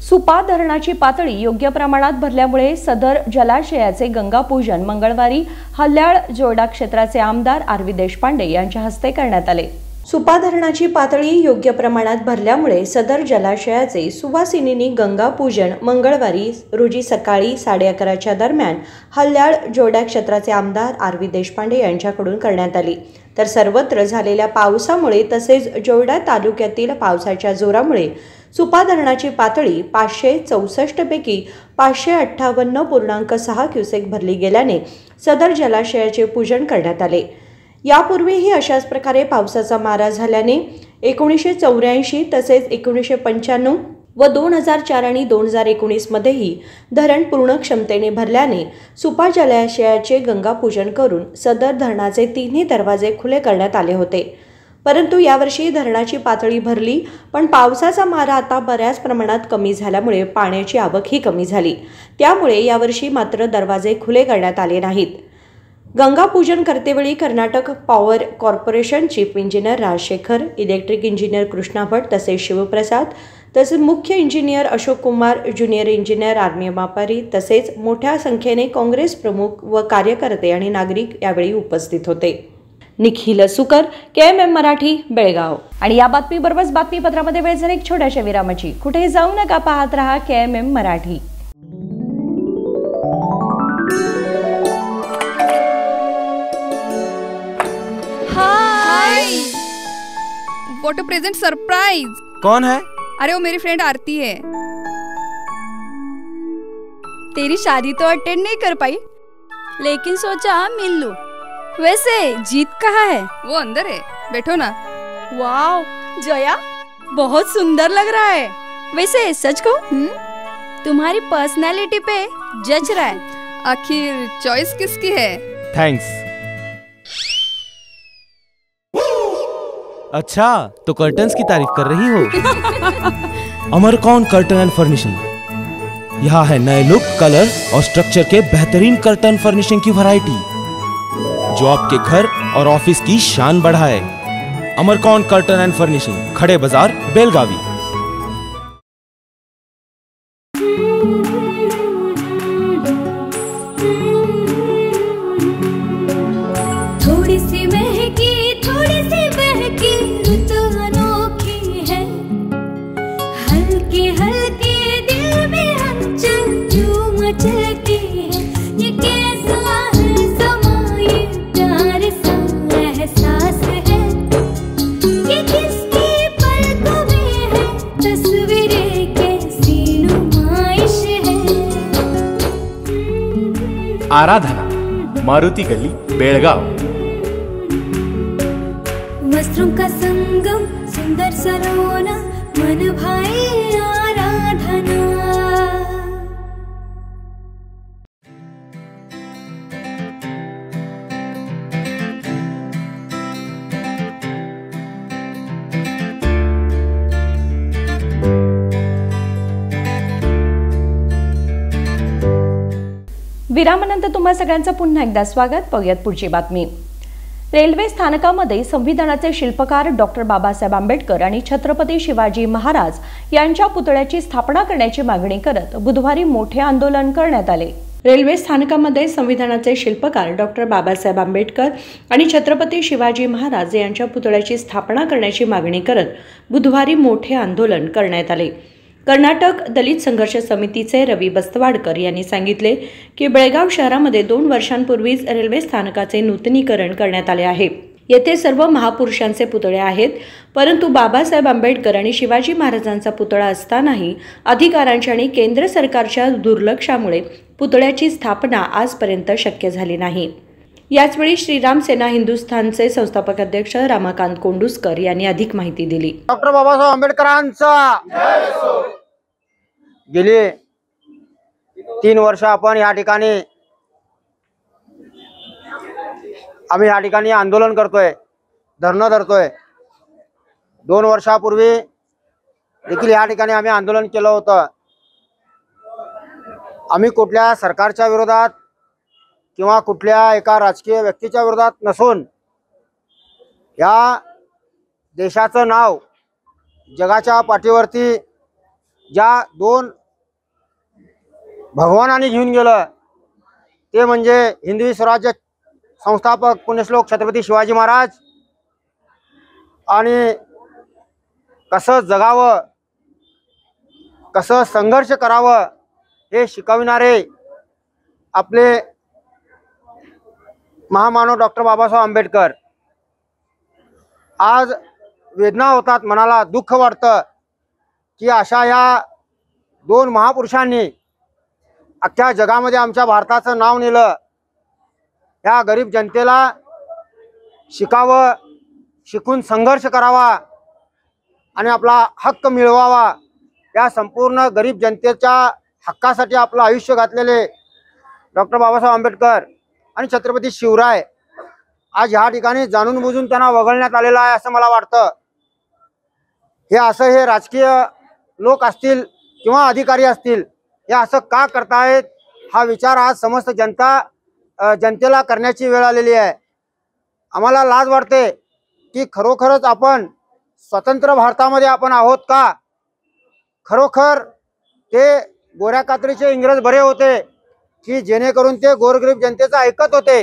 सुपा धरणाची पातळी योग्य प्रमाणात भरल्यामुळे सदर जलाशयाचे गंगापूजन मंगळवारी हल्याळ जोरडा क्षेत्राचे आमदार आरवी देशपांडे यांच्या हस्ते करण्यात आले। सुपा धरणाची पातळी योग्य प्रमाणात भरल्यामुळे सदर जलाशयाचे सुवासिनींनी गंगापूजन मंगळवारी रोजी सकाळी 11:30च्या दरम्यान हल्याळ जोरडा क्षेत्राचे आमदार आरवी देशपांडे यांच्याकडून करण्यात आली। तर सर्वत्र झालेल्या पावसामुळे तसेच जोरडा तालुक्यातील पावसाच्या जोरामुळे सुपा धरणाची पातळी 564 पैकी 558.6 क्युसेक भरली गेल्याने सदर जलाशयाचे पूजन करण्यात आले। यापूर्वीही अशाच प्रकारे पावसाचा मारा झाल्याने 1984 तसेच 1995 व 2004 आणि 2019 मध्येही धरण पूर्ण क्षमतेने भरल्याने सुपा जलाशयाचे गंगापूजन करून सदर धरणाचे 3ही दरवाजे खुले करण्यात आले होते। परंतु यावर्षी धरणाची पातळी भरली पण पावसाचा मारा आता बऱ्याच प्रमाणात कमी झाल्यामुळे पाण्याची आवकही कमी झाली। त्यामुळे यावर्षी मात्र दरवाजे खुले करण्यात आले नाहीत। गंगापूजन करतेवेळी Karnataka power corporation chief engineer Rajashekhar, electric engineer Krishna Bhat तसेच शिवप्रसाद तसेच मुख्य engineer Ashok Kumar, junior engineer आर्मी मापारी तसेच मोठ्या संख्येने काँग्रेस प्रमुख व कार्यकर्ते आणि नागरिक यावेळी उपस्थित होते। निखिल सुकर, KMM मराठी, बेळगाव। आणि या बातमीबरोबरच बातमीपत्रामध्ये वेळ झाली एक छोट्याशा विरामाची। कुठेही जाऊ नका, पाहत रहा KMM Marathi. Hi, what a pleasant surprise. कौन है? अरे वो मेरी फ्रेंड आरती है। तेरी शादी तो अटेंड नहीं कर पाई, लेकिन सोचा मिल लूं। वैसे जीत कहाँ है? वो अंदर है, बैठो ना। वाव जया, बहुत सुंदर लग रहा है। वैसे सच कहूं, तुम्हारी पर्सनालिटी पे जज रहा है। आखिर चॉइस किसकी है? थैंक्स। अच्छा, तो कर्टन्स की तारीफ कर रही हो? अमरकौन कर्टन एंड फर्निशिंग। यहाँ है नए लुक, कलर और स्ट्रक्चर के बेहतरीन कर्टन फर्निशिंग की वैरायटी जो आपके घर और ऑफिस की शान बढ़ाए। अमरकौन कर्टन एंड फर्निशिंग, खड़े बाजार, बेलगावी। थोड़ी सी महकी, थोड़ी सी बहकी, ऋतु अनोखी है। हल्के हल्के दिल में हलचल जो मचलती है। ये कैसा है समा, ये प्यार सा एहसास है। ये किसकी पलकों में है, तस्वीरें कैसी नुमाइश है। आराधना, मारुति गली, बेळगाव। वस्त्रों का संगम, सुंदर सरोना, मन भाई आराधना। विरामानंतर तुम्हा सगळ्यांचं पुन्हा एकदा स्वागत। पाहूयात पुढची बातमी। रेल्वे स्थानकामध्ये संविधानाचे शिल्पकार डॉक्टर बाबासाहेब आंबेडकर आणि छत्रपती शिवाजी महाराज यांच्या पुतळ्याची स्थापना करण्याची मागणी करत बुधवारी मोठे आंदोलन करण्यात आले। रेल्वे स्थानकामध्ये संविधानाचे शिल्पकार डॉक्टर बाबासाहेब आंबेडकर आणि छत्रपती शिवाजी महाराज यांच्या पुतळ्याची स्थापना करण्याची मागणी करत बुधवारी मोठे आंदोलन करण्यात आले। कर्नाटक दलित संघर्ष समितीचे रवी बस्तवाडकर यांनी सांगितले की बेळगाव शहरामध्ये 2 वर्षांपूर्वीच रेल्वे स्थानकाचे नूतनीकरण करण्यात आले आहे। येथे सर्व महापुरुषांचे पुतळे आहेत, परंतु बाबासाहेब आंबेडकर आणि शिवाजी महाराजांचा पुतळा असतानाही अधिकाऱ्यांच्या आणि केंद्र सरकारच्या दुर्लक्षामुळे पुतळ्याची स्थापना आजपर्यंत शक्य झाली नाही। याचवेळी श्रीराम सेना हिंदुस्थानचे संस्थापक अध्यक्ष रामाकांत कोंडुस्कर यांनी अधिक माहिती दिली। डॉक्टर बाबासाहेब आंबेडकरांचा गेली 3 वर्ष आपण या ठिकाणी आंदोलन करतोय, धरणं धरतोय। 2 वर्षापूर्वी देखील या ठिकाणी आम्ही आंदोलन केलं होतं। आम्ही कुठल्या सरकारच्या विरोधात किंवा कुठल्या एका राजकीय व्यक्तीच्या विरोधात नसून या देशाचं नाव जगाच्या पाठीवरती ज्या 2 भगवानांनी घेऊन गेलं ते म्हणजे हिंदवी स्वराज्य संस्थापक पुण्यश्लोक छत्रपती शिवाजी महाराज आणि कसं जगावं, कसं संघर्ष करावं हे शिकविणारे आपले महामानव डॉक्टर बाबासाहेब आंबेडकर। आज वेदना होतात, मनाला दुःख वाटतं की अशा या 2 महापुरुषांनी अख्ख्या जगामध्ये आमच्या भारताचं नाव नेलं। या गरीब जनतेला शिकावं, शिकून संघर्ष करावा आणि आपला हक्क मिळवावा, या संपूर्ण गरीब जनतेच्या हक्कासाठी आपलं आयुष्य घातलेले डॉक्टर बाबासाहेब आंबेडकर आणि छत्रपती शिवराय आज ह्या ठिकाणी जाणून बुजून त्यांना वगळण्यात आलेलं आहे असं मला वाटतं। हे राजकीय लोक असतील किंवा अधिकारी असतील, हे असं का करतायत हा विचार आज समस्त जनतेला करण्याची वेळ आलेली आहे। आम्हाला लाज वाटते की खरोखरच आपण स्वतंत्र भारतामध्ये आपण आहोत का? खरोखर ते गोऱ्या कात्रीचे इंग्रज बरे होते की जेणेकरून ते गोरगरीब जनतेचं ऐकत होते,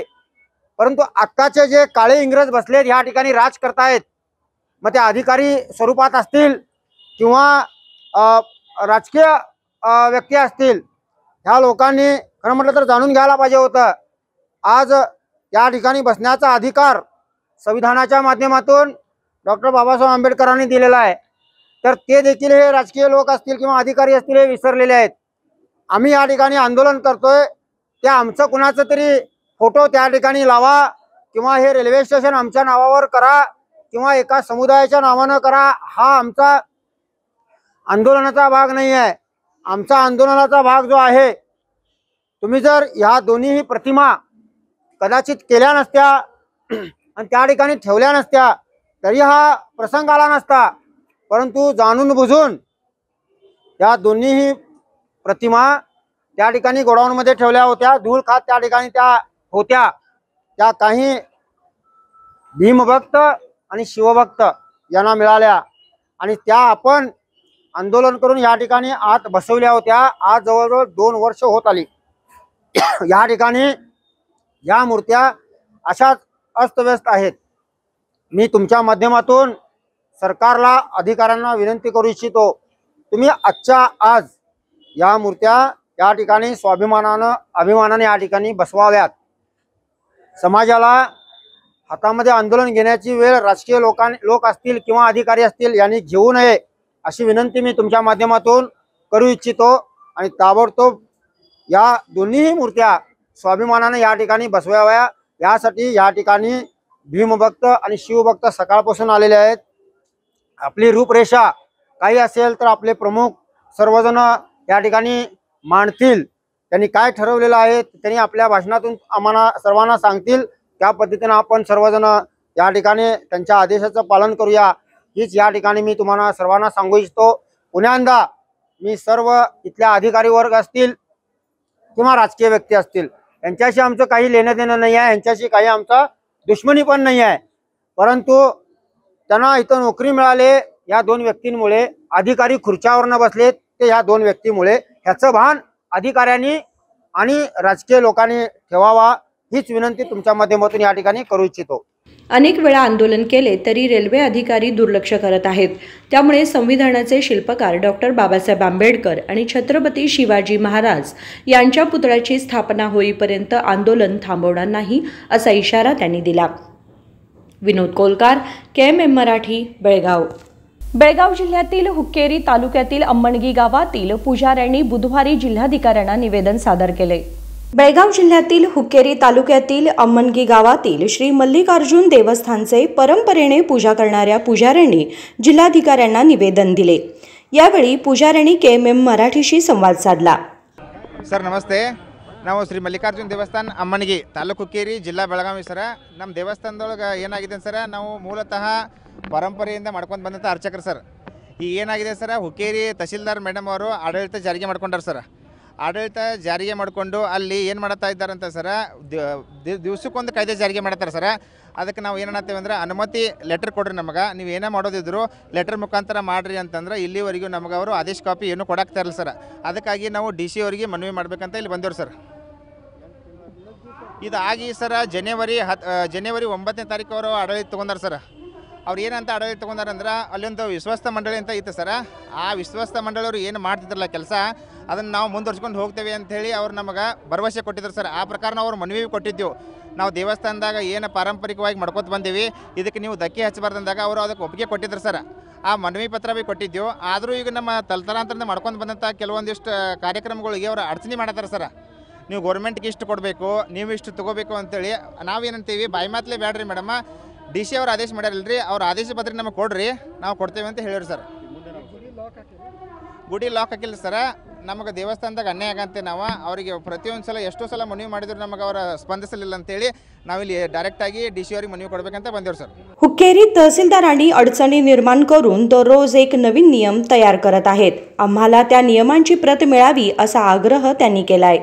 परंतु आत्ताचे जे काळे इंग्रज बसलेत ह्या ठिकाणी राज करतायत, मग ते अधिकारी स्वरूपात असतील किंवा राजकीय व्यक्ती असतील, ह्या लोकांनी खरं म्हटलं तर जाणून घ्यायला पाहिजे होतं। आज या ठिकाणी बसण्याचा अधिकार संविधानाच्या माध्यमातून डॉक्टर बाबासाहेब आंबेडकरांनी दिलेला आहे, तर ते देखील हे राजकीय लोक असतील किंवा अधिकारी असतील हे विसरलेले आहेत। आम्ही या ठिकाणी आंदोलन करतोय, ते आमचं कुणाचं तरी फोटो त्या ठिकाणी लावा किंवा हे रेल्वे स्टेशन आमच्या नावावर करा किंवा एका समुदायाच्या नावानं करा, हा आमचा आंदोलनाचा भाग नाही आहे। आमचा आंदोलनाचा भाग जो आहे, तुम्ही जर ह्या दोन्हीही प्रतिमा कदाचित केल्या नसत्या आणि त्या ठिकाणी ठेवल्या नसत्या तरी हा प्रसंग आला नसता, परंतु जाणून बुजून या दोन्हीही प्रतिमा त्या ठिकाणी गोडाऊनमध्ये ठेवल्या होत्या, धूळ खात त्या ठिकाणी त्या होत्या। त्या काही भीमभक्त आणि शिवभक्त यांना मिळाल्या आणि त्या आपण आंदोलन करून या ठिकाणी आत बसवल्या होत्या। आज जवळजवळ 2 वर्ष होत आली। या ठिकाणी या मूर्त्या अशाच अस्तव्यस्त आहेत। मी तुमच्या माध्यमातून सरकारला, अधिकाऱ्यांना विनंती करू इच्छितो, तुम्ही आजच्या आज या मूर्त्या या ठिकाणी अभिमानाने या ठिकाणी बसवाव्यात। समाजाला हातामध्ये आंदोलन घेण्याची वेळ राजकीय लोक असतील किंवा अधिकारी असतील यांनी घेऊ नये अशी विनंती मी तुमच्या माध्यमातून करू इच्छितो आणि ताबडतोब या दोन्हीही मूर्त्या स्वाभिमानाने या ठिकाणी बसवाव्या। यासाठी या ठिकाणी भीमभक्त आणि शिवभक्त सकाळपासून आलेले आहेत। आपली रूपरेषा काही असेल तर आपले प्रमुख सर्वजण या ठिकाणी मांडतील। त्यांनी काय ठरवलेलं आहे त्यांनी आपल्या भाषणातून आम्हाला सर्वांना सांगतील। त्या पद्धतीने आपण सर्वजण या ठिकाणी त्यांच्या आदेशाचं पालन करूया हीच या ठिकाणी मी तुम्हाला सर्वांना सांगू इच्छितो। पुन्हा मी सर्व इथल्या अधिकारी वर्ग असतील किंवा राजकीय व्यक्ती असतील यांच्याशी आमचं काही लेणं देणं नाही आहे, यांच्याशी काही आमचा दुश्मनी पण नाही आहे, परंतु त्यांना इथं नोकरी मिळाले या 2 व्यक्तींमुळे, अधिकारी खुर्च्यावर न बसले ते ह्या 2 व्यक्तीमुळे, ह्याचं भान अधिकाऱ्यांनी आणि राजकीय लोकांनी ठेवावा हीच विनंती तुमच्या माध्यमातून या ठिकाणी करू इच्छितो। अनेक वेळा आंदोलन केले तरी रेल्वे अधिकारी दुर्लक्ष करत आहेत। त्यामुळे संविधानाचे शिल्पकार डॉक्टर बाबासाहेब आंबेडकर आणि छत्रपती शिवाजी महाराज यांच्या पुतळ्याची स्थापना होईपर्यंत आंदोलन थांबवणार नाही असा इशारा त्यांनी दिला। विनोद कोलकार, KMM मराठी, बेळगाव। बेळगाव जिल्ह्यातील हुक्केरी तालुक्यातील अम्मणगी गावातील पुजाऱ्यांनी बुधवारी जिल्हाधिकाऱ्यांना निवेदन सादर केले। बेळगाव जिल्ह्यातील हुक्केरी तालुक्यातील अम्मणगी गावातील श्री मल्लिकार्जुन देवस्थानचे परंपरेने पूजा करणाऱ्या पुजाऱ्यांनी जिल्हाधिकाऱ्यांना निवेदन दिले। यावेळी पुजाऱ्यांनी KMM मराठीशी संवाद साधला। सर नमस्ते, ನಾವು ಶ್ರೀ ಮಲ್ಲಿಕಾರ್ಜುನ ದೇವಸ್ಥಾನ ಅಮ್ಮನಿಗೆ ತಾಲೂಕು ಹುಕ್ಕೇರಿ ಜಿಲ್ಲಾ ಬೆಳಗಾವಿ ಸರ। ನಮ್ಮ ದೇವಸ್ಥಾನದೊಳಗೆ ಏನಾಗಿದೆ ಸರ, ನಾವು ಮೂಲತಃ ಪರಂಪರೆಯಿಂದ ಮಾಡ್ಕೊಂಡು ಬಂದಂಥ ಅರ್ಚಕರು ಸರ್। ಈಗ ಏನಾಗಿದೆ ಸರ, ಹುಕ್ಕೇರಿ ತಹಸೀಲ್ದಾರ್ ಮೇಡಮ್ ಅವರು ಆಡಳಿತ ಜಾರಿಗೆ ಮಾಡ್ಕೊಂಡಾರ ಸರ್। ಆಡಳಿತ ಜಾರಿಗೆ ಮಾಡಿಕೊಂಡು ಅಲ್ಲಿ ಏನು ಮಾಡ್ತಾ ಇದ್ದಾರಂತ ಸರ, ದಿವಸಕ್ಕೊಂದು ಕಾಯ್ದೆ ಜಾರಿಗೆ ಮಾಡ್ತಾರೆ ಸರ। ಅದಕ್ಕೆ ನಾವು ಏನು ಅನ್ನತ್ತೇವೆ ಅಂದ್ರೆ, ಅನುಮತಿ ಲೆಟರ್ ಕೊಡ್ರಿ ನಮಗೆ, ನೀವು ಏನೇ ಮಾಡೋದಿದ್ರು ಲೆಟರ್ ಮುಖಾಂತರ ಮಾಡಿರಿ ಅಂತಂದ್ರೆ ಇಲ್ಲಿವರೆಗೂ ನಮಗೆ ಅವರು ಆದೇಶ ಕಾಪಿ ಏನೂ ಕೊಡಾಕ್ತಾ ಇರಲ್ಲ ಸರ್। ಅದಕ್ಕಾಗಿ ನಾವು DC ಅವರಿಗೆ ಮನವಿ ಮಾಡಬೇಕಂತ ಇಲ್ಲಿ ಬಂದವ್ರು ಸರ್। ಇದಾಗಿ ಸರ ಜನವರಿ 9ನೇ ತಾರೀಕು ಅವರು ಆಡಳಿತ ತೊಗೊಂಡಾರ ಸರ್। ಅವ್ರು ಏನಂತ ಆಡಳಿತ ತೊಗೊಂಡಾರಂದ್ರೆ, ಅಲ್ಲೊಂದು ವಿಶ್ವಸ್ತ ಮಂಡಳಿ ಅಂತ ಇತ್ತು ಸರ। ಆ ವಿಶ್ವಸ್ತ ಮಂಡಳಿಯವರು ಏನು ಮಾಡ್ತಿದ್ರಲ್ಲ ಕೆಲಸ, ಅದನ್ನು ನಾವು ಮುಂದುವರ್ಸ್ಕೊಂಡು ಹೋಗ್ತೇವೆ ಅಂಥೇಳಿ ಅವ್ರು ನಮಗೆ ಭರವಸೆ ಕೊಟ್ಟಿದ್ರು ಸರ್। ಆ ಪ್ರಕಾರ ನಾವು ಅವ್ರು ಮನವಿ ಕೊಟ್ಟಿದ್ದೆವು, ನಾವು ದೇವಸ್ಥಾನದಾಗ ಏನು ಪಾರಂಪರಿಕವಾಗಿ ಮಾಡ್ಕೊತ ಬಂದೀವಿ, ಇದಕ್ಕೆ ನೀವು ಧಕ್ಕೆ ಹಚ್ಚಬಾರ್ದಂದಾಗ ಅವರು ಅದಕ್ಕೆ ಒಪ್ಪಿಗೆ ಕೊಟ್ಟಿದ್ರು ಸರ್। ಆ ಮನವಿ ಪತ್ರ ಭೀ ಕೊಟ್ಟಿದ್ದೆವು। ಆದರೂ ಈಗ ನಮ್ಮ ತಲತಲಾಂತರದಿಂದ ಮಾಡ್ಕೊಂಡು ಬಂದಂಥ ಕೆಲವೊಂದಿಷ್ಟು ಕಾರ್ಯಕ್ರಮಗಳಿಗೆ ಅವರು ಅಡಚಣೆ ಮಾಡತ್ತಾರೆ ಸರ್। ನೀವು ಗೌರ್ಮೆಂಟ್ಗೆ ಇಷ್ಟು ಕೊಡಬೇಕು, ನೀವು ಇಷ್ಟು ತೊಗೋಬೇಕು ಅಂತೇಳಿ ನಾವೇನಂತೀವಿ, ಬಾಯಿ ಮಾತಲೇ ಬೇಡ್ರಿ ಮೇಡಮ್ಮ, DC ಅವ್ರು ಆದೇಶ ಮಾಡ್ಯಾರಲ್ರಿ, ಅವ್ರ ಆದೇಶ ಪತ್ರ ನಮಗೆ ಕೊಡ್ರಿ, ನಾವು ಕೊಡ್ತೇವೆ ಅಂತ ಹೇಳಿರಿ ಸರ್। ಗುಡಿ ಲಾಕ್ ಹಾಕಿಲ್ಲ ಸರ, ನಮಗೆ ದೇವಸ್ಥಾನದಾಗ ಅನ್ಯಾಯ ಆಗಂತೆ ನಾವು ಅವರಿಗೆ ಪ್ರತಿಯೊಂದು ಸಲ ಎಷ್ಟೋ ಸಲ ಮನವಿ ಮಾಡಿದ್ರು ನಮಗೆ ಅವರ ಸ್ಪಂದಿಸಲಿಲ್ಲ ಅಂತೇಳಿ ನಾವಿಲ್ಲಿ ಡೈರೆಕ್ಟಾಗಿ DC ಅವರಿಗೆ ಮನವಿ ಕೊಡಬೇಕಂತ ಬಂದೇವ್ರು ಸರ್। हुक्केरी तहसीलदारांनी अडचणी निर्माण करून दररोज एक नवीन नियम तयार करत आहेत। आम्हाला त्या नियमांची प्रत मिळावी असा आग्रह त्यांनी केलाय।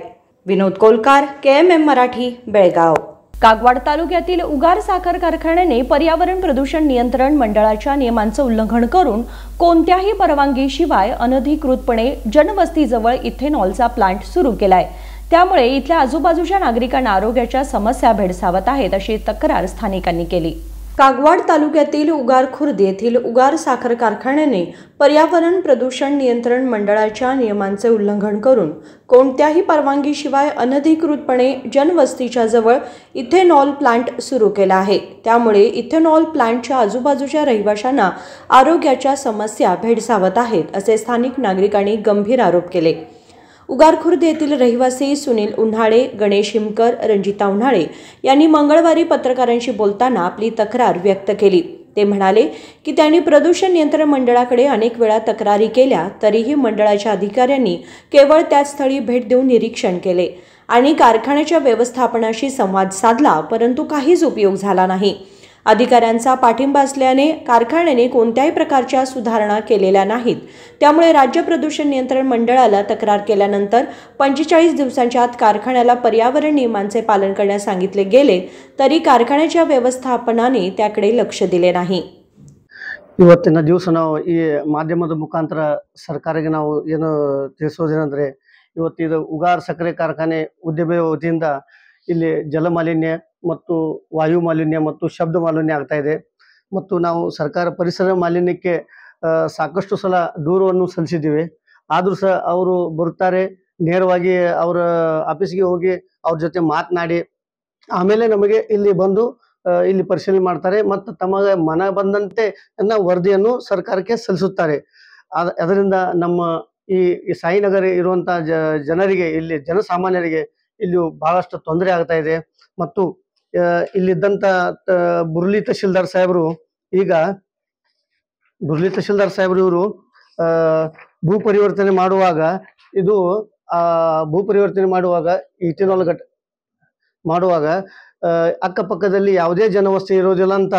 विनोद कोलकार, KMM मराठी, बेळगाव। कागवाड तालुक्यातील उगार साखर कारखान्याने पर्यावरण प्रदूषण नियंत्रण मंडळाच्या नियमांचं उल्लंघन करून कोणत्याही परवानगीशिवाय अनधिकृतपणे जनवस्तीजवळ इथेनॉलचा प्लांट सुरू केलाय। त्यामुळे इथल्या आजूबाजूच्या नागरिकांना आरोग्याच्या समस्या भेडसावत आहेत अशी तक्रार स्थानिकांनी केली। कागवाड तालुक्यातील उगार खुर्द येथील उगार साखर कारखान्याने पर्यावरण प्रदूषण नियंत्रण मंडळाच्या नियमांचे उल्लंघन करून कोणत्याही परवानगीशिवाय अनधिकृतपणे जनवस्तीच्या जवळ इथेनॉल प्लांट सुरू केला आहे। त्यामुळे इथेनॉल प्लांटच्या आजूबाजूच्या रहिवाशांना आरोग्याच्या समस्या भेडसावत आहेत असे स्थानिक नागरिकांनी गंभीर आरोप केले। उगार खुर्द येथील रहिवासी सुनील उन्हाळे, गणेश हिमकर, रंजिता उन्हाळे यांनी मंगळवारी पत्रकारांशी बोलताना आपली तक्रार व्यक्त केली। ते म्हणाले की त्यांनी प्रदूषण नियंत्रण मंडळाकडे अनेक वेळा तक्रारी केल्या, तरीही मंडळाच्या अधिकाऱ्यांनी केवळ त्याच स्थळी भेट देऊन निरीक्षण केले आणि कारखान्याच्या व्यवस्थापनाशी संवाद साधला, परंतु काहीच उपयोग झाला नाही. अधिकाऱ्यांचा पाठिंबा असल्याने कारखान्याने कोणत्याही प्रकारच्या सुधारणा केलेल्या नाहीत. त्यामुळे राज्य प्रदूषण नियंत्रण मंडळाला तक्रार केल्यानंतर 45 दिवसांच्या आत कारखान्याला पर्यावरण नियमांचे पालन करण्यास सांगितले गेले, तरी कारखान्याच्या व्यवस्थापनाने त्याकडे लक्ष दिले नाही. ಇವತ್ತಿನ ದಿವಸ ನಾವು ಈ ಮಾಧ್ಯಮದ ಮುಖಾಂತರ ಸರ್ಕಾರಕ್ಕೆ ನಾವು ಏನು ತಿಳಿಸೋದೇನೆಂದರೆ, ಇವತ್ತು ಇದು ಉಗಾರ್ ಸಕ್ಕರೆ ಕಾರ್ಖಾನೆ ಉದ್ಯಮ ವತಿಯಿಂದ ಇಲ್ಲಿ ಜಲಮಾಲಿನ್ಯ ಮತ್ತು ವಾಯು ಮಾಲಿನ್ಯ ಮತ್ತು ಶಬ್ದ ಮಾಲಿನ್ಯ ಆಗ್ತಾ ಇದೆ. ಮತ್ತು ನಾವು ಸರ್ಕಾರ ಪರಿಸರ ಮಾಲಿನ್ಯಕ್ಕೆ ಸಾಕಷ್ಟು ಸಲ ದೂರವನ್ನು ಸಲ್ಲಿಸಿದ್ದೀವಿ. ಆದರೂ ಸಹ ಅವರು ಬರುತ್ತಾರೆ, ನೇರವಾಗಿ ಅವರ ಆಫೀಸ್ಗೆ ಹೋಗಿ ಅವ್ರ ಜೊತೆ ಮಾತನಾಡಿ ಆಮೇಲೆ ನಮಗೆ ಇಲ್ಲಿ ಬಂದು ಇಲ್ಲಿ ಪರಿಶೀಲನೆ ಮಾಡ್ತಾರೆ ಮತ್ತು ತಮಗೆ ಮನ ಬಂದಂತೆ ವರದಿಯನ್ನು ಸರ್ಕಾರಕ್ಕೆ ಸಲ್ಲಿಸುತ್ತಾರೆ. ಅದರಿಂದ ನಮ್ಮ ಈ ಸಾಯಿನಗರ ಇರುವಂಥ ಜನರಿಗೆ, ಇಲ್ಲಿ ಜನಸಾಮಾನ್ಯರಿಗೆ ಇಲ್ಲಿ ಬಹಳಷ್ಟು ತೊಂದರೆ ಆಗ್ತಾ ಇದೆ. ಮತ್ತು ಇಲ್ಲಿದ್ದಂಥ ಬುರ್ಲಿ ತಹಶೀಲ್ದಾರ್ ಸಾಹೇಬರು ಇವರು ಭೂ ಪರಿವರ್ತನೆ ಮಾಡುವಾಗ ಇಥೆನಾಲ್ ಮಾಡುವಾಗ ಅಕ್ಕಪಕ್ಕದಲ್ಲಿ ಯಾವುದೇ ಜನವಸತಿ ಇರೋದಿಲ್ಲ ಅಂತ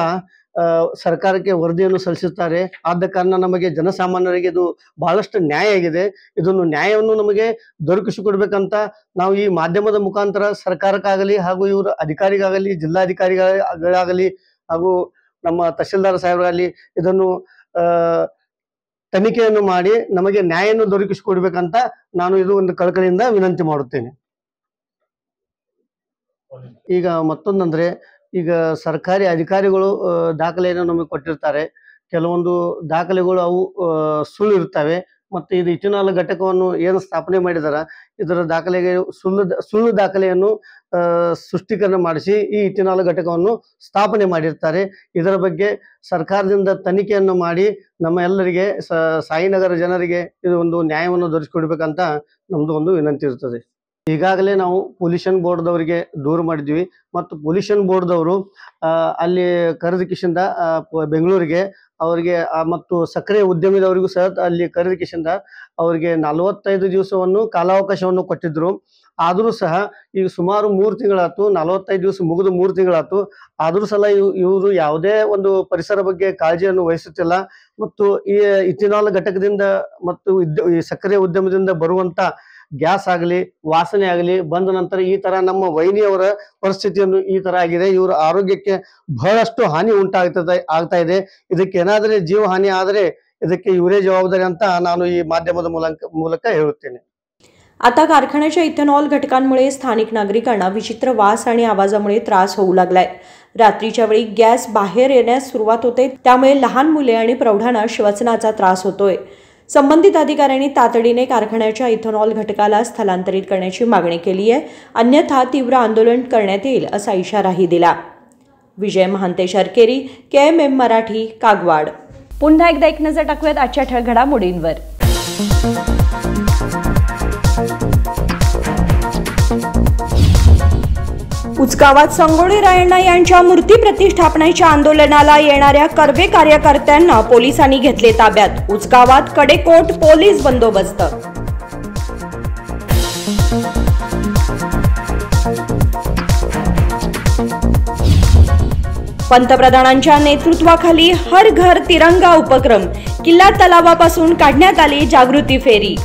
ಸರ್ಕಾರಕ್ಕೆ ವರದಿಯನ್ನು ಸಲ್ಲಿಸುತ್ತಾರೆ. ಆದ ಕಾರಣ ನಮಗೆ ಜನಸಾಮಾನ್ಯರಿಗೆ ಇದು ಬಹಳಷ್ಟು ನ್ಯಾಯ ಆಗಿದೆ. ಇದನ್ನು ನ್ಯಾಯವನ್ನು ನಮಗೆ ದೊರಕಿಸಿಕೊಡ್ಬೇಕಂತ ನಾವು ಈ ಮಾಧ್ಯಮದ ಮುಖಾಂತರ ಸರ್ಕಾರಕ್ಕಾಗಲಿ ಹಾಗೂ ಇವರ ಅಧಿಕಾರಿಗಾಗಲಿ, ಜಿಲ್ಲಾಧಿಕಾರಿಗಳಾಗಲಿ ಹಾಗೂ ನಮ್ಮ ತಹಶೀಲ್ದಾರ್ ಸಾಹೇಬರಾಗಲಿ ಇದನ್ನು ತನಿಖೆಯನ್ನು ಮಾಡಿ ನಮಗೆ ನ್ಯಾಯವನ್ನು ದೊರಕಿಸಿಕೊಡ್ಬೇಕಂತ ನಾನು ಇದು ಒಂದು ಕಳಕಳಿಯಿಂದ ವಿನಂತಿ ಮಾಡುತ್ತೇನೆ. ಈಗ ಮತ್ತೊಂದಂದ್ರೆ, ಈಗ ಸರ್ಕಾರಿ ಅಧಿಕಾರಿಗಳು ದಾಖಲೆಯನ್ನು ನಮಗೆ ಕೊಟ್ಟಿರ್ತಾರೆ. ಕೆಲವೊಂದು ದಾಖಲೆಗಳು ಅವು ಸುಳ್ಳು ಇರ್ತವೆ. ಮತ್ತು ಇದು ಇಥೆನಾಲ್ ಘಟಕವನ್ನು ಏನು ಸ್ಥಾಪನೆ ಮಾಡಿದಾರ, ಇದರ ದಾಖಲೆಗೆ ಸುಳ್ಳು ದಾಖಲೆಯನ್ನು ಸೃಷ್ಟೀಕರಣ ಮಾಡಿಸಿ ಈ ಇಥೆನಾಲ್ ಘಟಕವನ್ನು ಸ್ಥಾಪನೆ ಮಾಡಿರ್ತಾರೆ. ಇದರ ಬಗ್ಗೆ ಸರ್ಕಾರದಿಂದ ತನಿಖೆಯನ್ನು ಮಾಡಿ ನಮ್ಮ ಎಲ್ಲರಿಗೆ, ಸಾಯಿನಗರ ಜನರಿಗೆ ಇದು ಒಂದು ನ್ಯಾಯವನ್ನು ದೊರಕಿಸಿಕೊಡ್ಬೇಕಂತ ನಮ್ಮದು ಒಂದು ವಿನಂತಿ ಇರ್ತದೆ. ಈಗಾಗಲೇ ನಾವು ಪೊಲ್ಯೂಷನ್ ಬೋರ್ಡ್ದವರಿಗೆ ದೂರು ಮಾಡಿದ್ವಿ ಮತ್ತು ಪೊಲ್ಯೂಷನ್ ಬೋರ್ಡ್ದವರು ಅಲ್ಲಿ ಕರೆದ ಕಿಶಿಂದ ಬೆಂಗಳೂರಿಗೆ ಅವರಿಗೆ ಮತ್ತು ಸಕ್ಕರೆ ಉದ್ಯಮದವರಿಗೂ ಸಹ ಅಲ್ಲಿ ಕರೆದ ಕಿಶಿಂದ ಅವರಿಗೆ 45 ದಿವಸವನ್ನು ಕಾಲಾವಕಾಶವನ್ನು ಕೊಟ್ಟಿದ್ರು. ಆದರೂ ಸಹ ಈಗ ಸುಮಾರು 3 ತಿಂಗಳಾಯ್ತು, 45 ದಿವಸ ಮುಗಿದು 3 ತಿಂಗಳಾಯ್ತು. ಆದರೂ ಸಹ ಇವರು ಯಾವುದೇ ಒಂದು ಪರಿಸರ ಬಗ್ಗೆ ಕಾಳಜಿಯನ್ನು ವಹಿಸುತ್ತಿಲ್ಲ. ಮತ್ತು ಈ ಇಥೆನಾಲ್ ಘಟಕದಿಂದ ಮತ್ತು ಈ ಸಕ್ಕರೆ ಉದ್ಯಮದಿಂದ ಬರುವಂತ ಗ್ಯಾಸ್ ಆಗಲಿ, ವಾಸನೆ ಆಗಲಿ ಬಂದ ನಂತರ ಈ ತರ ನಮ್ಮ ವೈನಿಯವರ ಪರಿಸ್ಥಿತಿಯನ್ನು ಈ ತರ ಆಗಿದೆ. ಇವರ ಆರೋಗ್ಯಕ್ಕೆ ಬಹಳಷ್ಟು ಹಾನಿ ಆಗ್ತಾ ಇದೆ. ಇದಕ್ಕೆ ಏನಾದರೆ ಜೀವ ಹಾನಿ ಆದರೆ ಇದಕ್ಕೆ ಇವರೇ ಜವಾಬ್ದಾರಿ ಅಂತ ನಾನು ಈ ಮಾಧ್ಯಮದ ಮೂಲಕ ಹೇಳುತ್ತೇನೆ. आता कारखान्याच्या इथेनॉल घटकांमुळे स्थानिक नागरिकांना विचित्र वास आणि आवाजामुळे त्रास होऊ लागलाय. रात्रीच्या वेळी गॅस बाहेर येण्यास सुरुवात होते, त्यामुळे लहान मुले आणि प्रौढांना श्वसनाचा त्रास होतोय. संबंधित अधिकाऱ्यांनी तातडीने कारखान्याच्या इथेनॉल घटकाला स्थलांतरित करण्याची मागणी केली आहे, अन्यथा तीव्र आंदोलन करण्यात येईल असा इशाराही दिला. विजय महांतेश अरकेरी, KMM मराठी, कागवाड. पुन्हा एकदा एक नजर टाकूयात आजच्या ठळक घडामोडींवर. उचगावात संगोळी रायण्णा यांच्या मूर्ती प्रतिष्ठापनेच्या आंदोलनाला येणाऱ्या कर्वे कार्यकर्त्यांना पोलिसांनी घेतले ताब्यात. उचगावात कडेकोट पोलीस बंदोबस्त. पंतप्रधानांच्या नेतृत्वाखाली हर घर तिरंगा उपक्रम, किल्ला तलावापासून काढण्यात आली जागृती फेरी.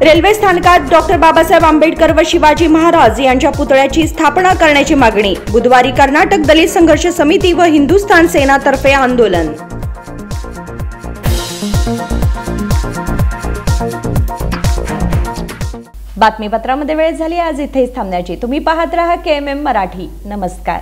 रेल्वे स्थानकात डॉक्टर बाबासाहेब आंबेडकर व शिवाजी महाराज यांच्या पुतळ्याची स्थापना करण्याची मागणी. बुधवारी कर्नाटक दलित संघर्ष समिती व हिंदुस्थान सेनातर्फे आंदोलन. बातमीपत्रामध्ये वेळ झाली आज इथेच थांबण्याची. तुम्ही पाहत रहा KMM मराठी. नमस्कार.